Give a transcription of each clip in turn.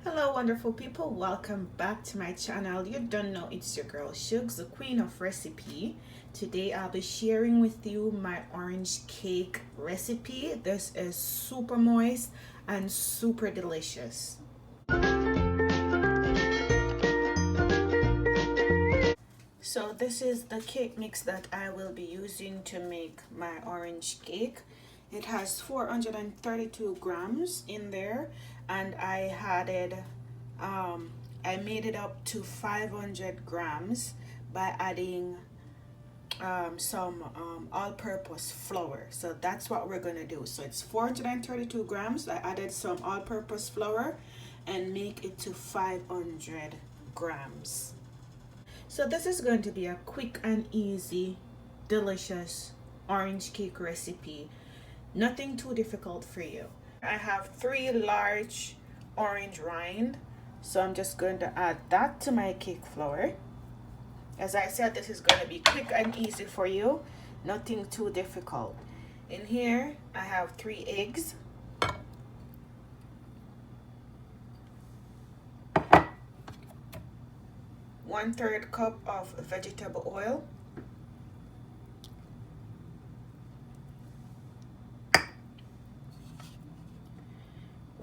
Hello wonderful people, welcome back to my channel. You don't know, it's your girl Shugs, the queen of recipe. Today I'll be sharing with you my orange cake recipe. This is super moist and super delicious. So this is the cake mix that I will be using to make my orange cake. It has 432 grams in there, and I made it up to 500 grams by adding some all-purpose flour. So that's what we're gonna do. So it's 432 grams. I added some all-purpose flour and make it to 500 grams. So this is going to be a quick and easy, delicious orange cake recipe. Nothing too difficult for you. I have 3 large orange rind, so I'm just going to add that to my cake flour. As I said, this is going to be quick and easy for you, nothing too difficult. In here I have 3 eggs, 1/3 cup of vegetable oil,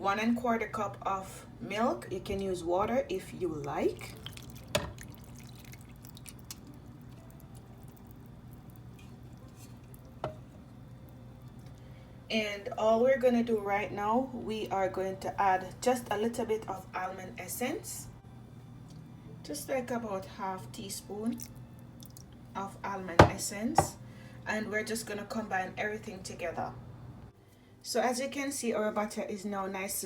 1¼ cup of milk. You can use water if you like. And all we're going to do right now, we are going to add just a little bit of almond essence, just like about ½ teaspoon of almond essence, and we're just going to combine everything together. So as you can see, our butter is now nice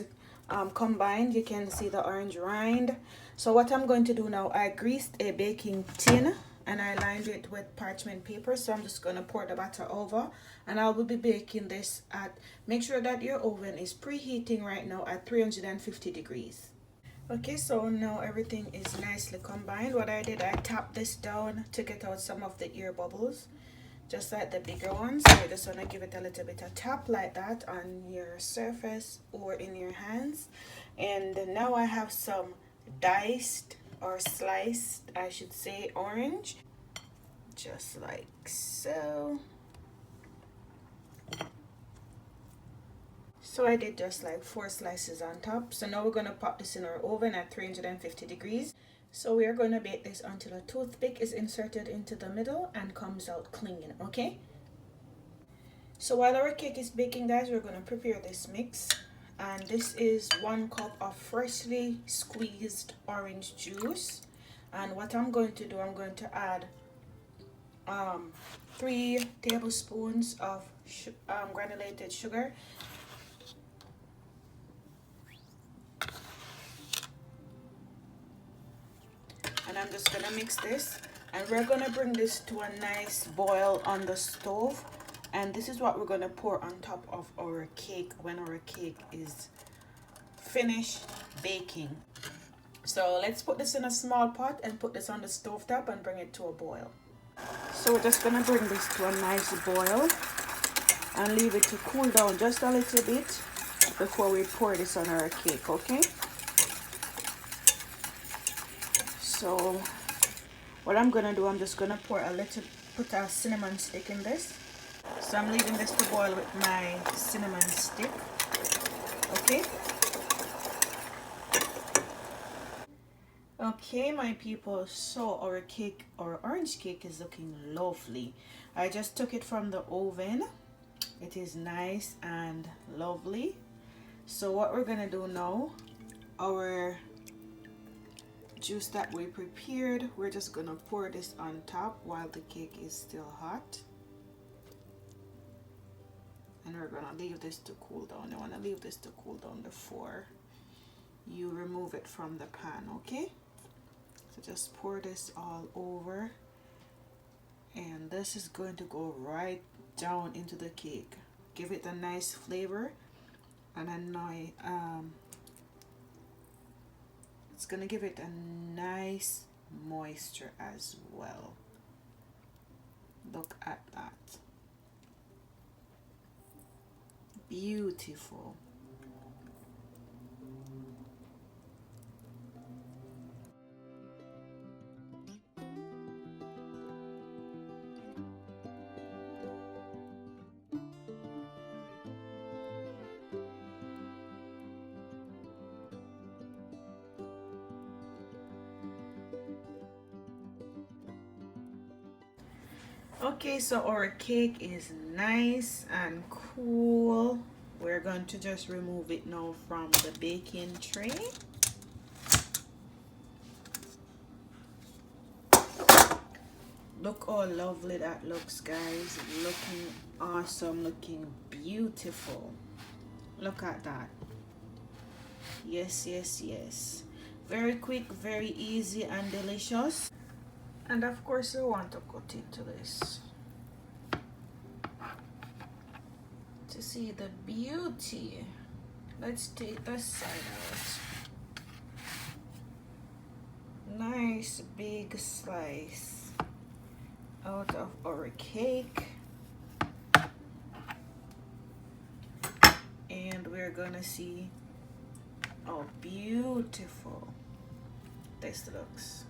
combined. You can see the orange rind. So what I'm going to do now, I greased a baking tin and I lined it with parchment paper. So I'm just going to pour the batter over, and I will be baking this at, make sure that your oven is preheating right now at 350 degrees. Okay, so now everything is nicely combined. What I did, I tapped this down to get out some of the air bubbles, just like the bigger ones. So I just want to give it a little bit of tap like that on your surface or in your hands. And now I have some diced or sliced, I should say, orange, just like so. So I did just like 4 slices on top. So now we're going to pop this in our oven at 350 degrees. So we are going to bake this until a toothpick is inserted into the middle and comes out clean, okay? So while our cake is baking, guys, we're going to prepare this mix. And this is 1 cup of freshly squeezed orange juice. And what I'm going to do, I'm going to add 3 tablespoons of granulated sugar, and I'm just gonna mix this, and we're gonna bring this to a nice boil on the stove. And this is what we're gonna pour on top of our cake when our cake is finished baking. So let's put this in a small pot and put this on the stove top and bring it to a boil. So we're just gonna bring this to a nice boil and leave it to cool down just a little bit before we pour this on our cake, okay? So what I'm gonna do, I'm just gonna put a cinnamon stick in this. So I'm leaving this to boil with my cinnamon stick, okay? Okay, my people, so our orange cake is looking lovely. I just took it from the oven. It is nice and lovely. So what we're gonna do now, our juice that we prepared, we're just gonna pour this on top while the cake is still hot, and we're gonna leave this to cool down. You want to leave this to cool down before you remove it from the pan, okay? So just pour this all over, and this is going to go right down into the cake, give it a nice flavor, and a nice it's gonna give it a nice moisture as well. Look at that, beautiful. Okay, so our cake is nice and cool. We're going to just remove it now from the baking tray. Look how lovely that looks, guys. Looking awesome, looking beautiful. Look at that. Yes, yes, yes. Very quick, very easy and delicious. And of course we want to cut into this to see the beauty. Let's take the side out. Nice big slice out of our cake. And we're gonna see how beautiful this looks.